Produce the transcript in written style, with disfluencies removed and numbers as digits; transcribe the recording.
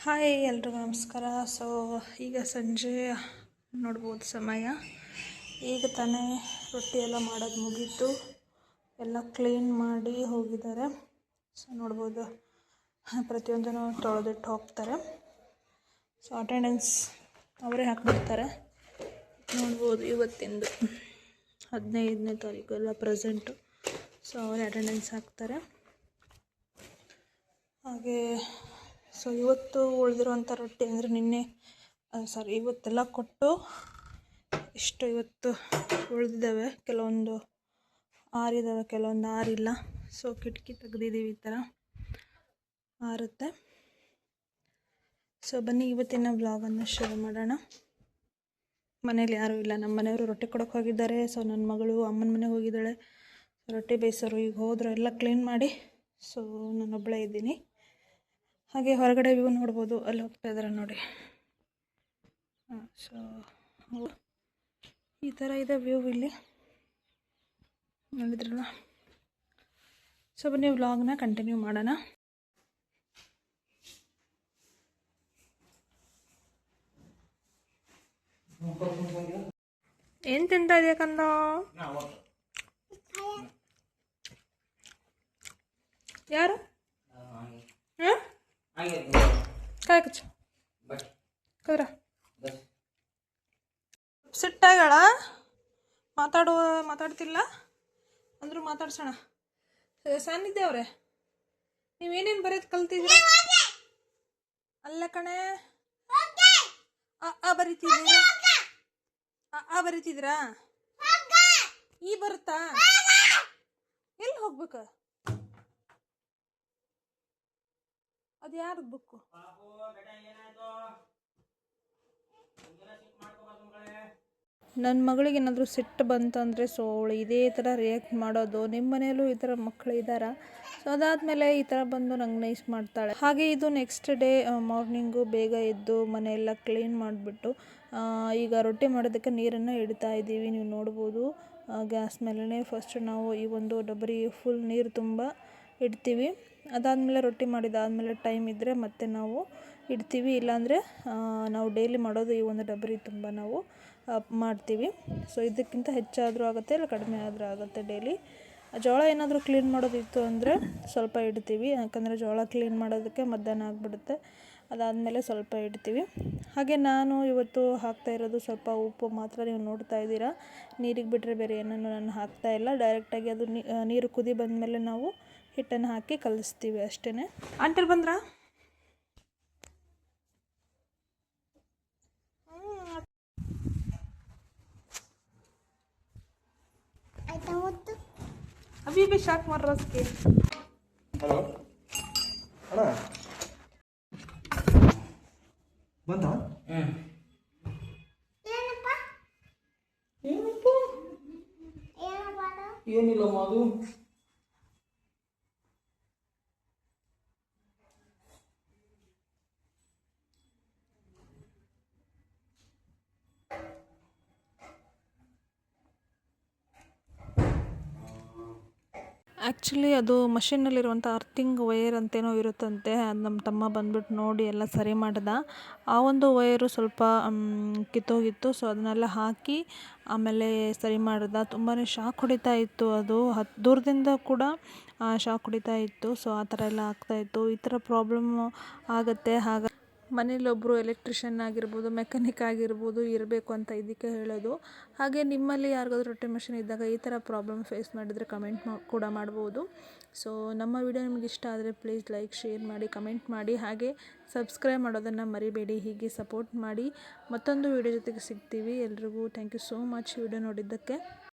Hi ಎಲ್ರಿಗೂ ನಮಸ್ಕಾರ. So ಈಗ ಸಂಜೆ ನೋಡ್ಬೋದು ಸಮಯ. ಈಗ ತಾನೇ ರೊಟ್ಟಿ ಎಲ್ಲ ಮಾಡೋದು ಮುಗೀತು, ಎಲ್ಲ ಕ್ಲೀನ್ ಮಾಡಿ ಹೋಗಿದ್ದಾರೆ. ಸೊ ನೋಡ್ಬೋದು ಪ್ರತಿಯೊಂದನ್ನು ತೊಳೆದಿಟ್ಟು ಹೋಗ್ತಾರೆ. ಸೊ ಅಟೆಂಡೆನ್ಸ್ ಅವರೇ ಹಾಕ್ಬಿಡ್ತಾರೆ. ನೋಡ್ಬೋದು ಇವತ್ತಿಂದು 15ನೇ ತಾರೀಕು ಎಲ್ಲ ಪ್ರೆಸೆಂಟು. ಸೊ ಅವರೇ ಅಟೆಂಡೆನ್ಸ್ ಹಾಕ್ತಾರೆ. ಹಾಗೆ ಸೊ ಇವತ್ತು ಉಳಿದಿರುವಂಥ ರೊಟ್ಟಿ ಅಂದರೆ ಇವತ್ತೆಲ್ಲ ಕೊಟ್ಟು ಇವತ್ತು ಉಳಿದಿದ್ದಾವೆ. ಕೆಲವೊಂದು ಆರಿದ್ದಾವೆ, ಕೆಲವೊಂದು ಆರಿಲ್ಲ. ಸೊ ಕಿಟಕಿ ತೆಗೆದಿದ್ದೀವಿ, ಈ ಥರ ಆರುತ್ತೆ. ಸೊ ಬನ್ನಿ ಇವತ್ತಿನ ವ್ಲಾಗನ್ನು ಶುರು ಮಾಡೋಣ. ಮನೇಲಿ ಯಾರೂ ಇಲ್ಲ, ನಮ್ಮ ಮನೆಯವರು ರೊಟ್ಟಿ ಕೊಡೋಕೆ ಹೋಗಿದ್ದಾರೆ. ಸೊ ನನ್ನ ಮಗಳು ಅಮ್ಮನ ಮನೆಗೆ ಹೋಗಿದ್ದಾಳೆ. ರೊಟ್ಟಿ ಬೇಯಿಸೋರು ಈಗ ಹೋದರು, ಎಲ್ಲ ಕ್ಲೀನ್ ಮಾಡಿ. ಸೊ ನಾನೊಬ್ಬಳೇ ಇದ್ದೀನಿ. ಹಾಗೆ ಹೊರಗಡೆ ವ್ಯೂ ನೋಡ್ಬೋದು, ಅಲ್ಲಿ ಹೋಗ್ತಾ ಇದ್ದಾರೆ ನೋಡಿ. ಸೊ ಈ ಥರ ಇದೆ ವ್ಯೂ ಇಲ್ಲಿ, ನೋಡಿದ್ರಲ್ಲ. ಸೊ ಬನ್ನಿ ವ್ಲಾಗ್ನ ಕಂಟಿನ್ಯೂ ಮಾಡೋಣ. ಏನು ತಿಂತಾ ಇದೆಯಾ ಕಂದ? ಯಾರು? ಕಾಯ ಕಚ್ಚ ಕದ್ರ ಸಿಟ್ಟಾಗಳ ಮಾತಾಡ್ತಿಲ್ಲ ಅಂದರೂ ಮಾತಾಡ್ಸೋಣ. ಸಾನ್ನಿಧ್ಯ ಅವರೇ, ನೀವೇನೇನು ಬರೆಯೋದು ಕಲ್ತಿದ್ದೀರಾ? ಅಲ್ಲ ಕಣೆ, ಬರಿತಿದ್ದೀರಾ? ಬರಿತಿದ್ದೀರಾ? ಈ ಬರುತ್ತಾ? ಎಲ್ಲಿ ಹೋಗ್ಬೇಕು? ಅದು ಯಾರದ್ದು ಬುಕ್ಕು? ನನ್ನ ಮಗಳಿಗೆ ಏನಾದರೂ ಸಿಟ್ಟು ಬಂತಂದರೆ ಸೊ ಅವಳು ಇದೇ ಥರ ರಿಯಾಕ್ಟ್ ಮಾಡೋದು. ನಿಮ್ಮ ಮನೆಯಲ್ಲೂ ಈ ಥರ ಮಕ್ಕಳು ಇದ್ದಾರಾ? ಸೊ ಅದಾದಮೇಲೆ ಈ ಥರ ಬಂದು ನಂಗೆ ನೈಸ್ ಮಾಡ್ತಾಳೆ. ಹಾಗೆ ಇದು ನೆಕ್ಸ್ಟ್ ಡೇ ಮಾರ್ನಿಂಗು ಬೇಗ ಎದ್ದು ಮನೆಯೆಲ್ಲ ಕ್ಲೀನ್ ಮಾಡಿಬಿಟ್ಟು ಈಗ ರೊಟ್ಟಿ ಮಾಡೋದಕ್ಕೆ ನೀರನ್ನು ಇಡ್ತಾ ಇದ್ದೀವಿ. ನೀವು ನೋಡ್ಬೋದು ಗ್ಯಾಸ್ ಮೇಲೇ ಫಸ್ಟ್ ನಾವು ಈ ಒಂದು ಡಬರಿ ಫುಲ್ ನೀರು ತುಂಬ ಇಡ್ತೀವಿ. ಅದಾದಮೇಲೆ ರೊಟ್ಟಿ ಮಾಡಿದಾದಮೇಲೆ ಟೈಮ್ ಇದ್ದರೆ ಮತ್ತೆ ನಾವು ಇಡ್ತೀವಿ. ಇಲ್ಲಾಂದರೆ ನಾವು ಡೈಲಿ ಮಾಡೋದು ಈ ಒಂದು ಡಬರಿ ತುಂಬ ನಾವು ಮಾಡ್ತೀವಿ. ಸೊ ಇದಕ್ಕಿಂತ ಹೆಚ್ಚಾದರೂ ಆಗುತ್ತೆ, ಇಲ್ಲ ಕಡಿಮೆ ಆದರೂ ಆಗುತ್ತೆ ಡೈಲಿ. ಜೋಳ ಏನಾದರೂ ಕ್ಲೀನ್ ಮಾಡೋದಿತ್ತು ಅಂದರೆ ಸ್ವಲ್ಪ ಇಡ್ತೀವಿ, ಯಾಕಂದರೆ ಜೋಳ ಕ್ಲೀನ್ ಮಾಡೋದಕ್ಕೆ ಮಧ್ಯಾಹ್ನ ಆಗಿಬಿಡುತ್ತೆ. ಅದಾದಮೇಲೆ ಸ್ವಲ್ಪ ಇಡ್ತೀವಿ. ಹಾಗೆ ನಾನು ಇವತ್ತು ಹಾಕ್ತಾ ಇರೋದು ಸ್ವಲ್ಪ ಉಪ್ಪು ಮಾತ್ರ, ನೀವು ನೋಡ್ತಾ ಇದ್ದೀರಾ. ನೀರಿಗೆ ಬಿಟ್ಟರೆ ಬೇರೆ ಏನನ್ನು ನಾನು ಹಾಕ್ತಾಯಿಲ್ಲ. ಡೈರೆಕ್ಟಾಗಿ ಅದು ನೀರು ಕುದಿ ಬಂದಮೇಲೆ ನಾವು ಹಿಟ್ಟನ್ನು ಹಾಕಿ ಕಲಿಸ್ತೀವಿ ಅಷ್ಟೇ. ಆಂಟರ್ ಬಂದ್ರಾ? अभी भी शाक मार रहा उसके. हेलो अಣ್ಣ ಬಂತಾ? ಏನಿಲ್ಲ ಮಾದು. ಆ್ಯಕ್ಚುಲಿ ಅದು ಮಷಿನ್ನಲ್ಲಿರುವಂಥ ಅರ್ಥಿಂಗ್ ವೈರ್ ಅಂತೇನೋ ಇರುತ್ತಂತೆ. ಅದು ನಮ್ಮ ತಮ್ಮ ಬಂದ್ಬಿಟ್ಟು ನೋಡಿ ಎಲ್ಲ ಸರಿ ಮಾಡ್ದ. ಆ ಒಂದು ವೈರು ಸ್ವಲ್ಪ ಕಿತ್ತೋಗಿತ್ತು. ಸೊ ಅದನ್ನೆಲ್ಲ ಹಾಕಿ ಆಮೇಲೆ ಸರಿ ಮಾಡ್ದ. ತುಂಬಾ ಶಾಕ್ ಹೊಡಿತಾ ಇತ್ತು, ಅದು ದೂರದಿಂದ ಕೂಡ ಶಾಕ್ ಹೊಡಿತಾ ಇತ್ತು. ಸೊ ಆ ಥರ ಎಲ್ಲ ಆಗ್ತಾಯಿತ್ತು. ಈ ಥರ ಪ್ರಾಬ್ಲಮ್ ಆಗುತ್ತೆ. ಹಾಗಾಗಿ ಮನೇಲಿ ಒಬ್ಬರು ಎಲೆಕ್ಟ್ರಿಷಿಯನ್ ಆಗಿರ್ಬೋದು, ಮೆಕ್ಯಾನಿಕ್ ಆಗಿರ್ಬೋದು ಇರಬೇಕು ಅಂತ ಇದಕ್ಕೆ ಹೇಳೋದು. ಹಾಗೆ ನಿಮ್ಮಲ್ಲಿ ಯಾರಿಗಾದ್ರೂ ರೊಟ್ಟಿ ಮಿಷಿನ್ ಇದ್ದಾಗ ಈ ಥರ ಪ್ರಾಬ್ಲಮ್ ಫೇಸ್ ಮಾಡಿದರೆ ಕಮೆಂಟ್ ಕೂಡ ಮಾಡ್ಬೋದು. ಸೊ ನಮ್ಮ ವಿಡಿಯೋ ನಿಮಗೆ ಇಷ್ಟ ಆದರೆ ಪ್ಲೀಸ್ ಲೈಕ್, ಶೇರ್ ಮಾಡಿ, ಕಮೆಂಟ್ ಮಾಡಿ. ಹಾಗೆ ಸಬ್ಸ್ಕ್ರೈಬ್ ಮಾಡೋದನ್ನು ಮರಿಬೇಡಿ. ಹೀಗೆ ಸಪೋರ್ಟ್ ಮಾಡಿ. ಮತ್ತೊಂದು ವಿಡಿಯೋ ಜೊತೆಗೆ ಸಿಗ್ತೀವಿ. ಎಲ್ರಿಗೂ thank you so much video ನೋಡಿದ್ದಕ್ಕೆ.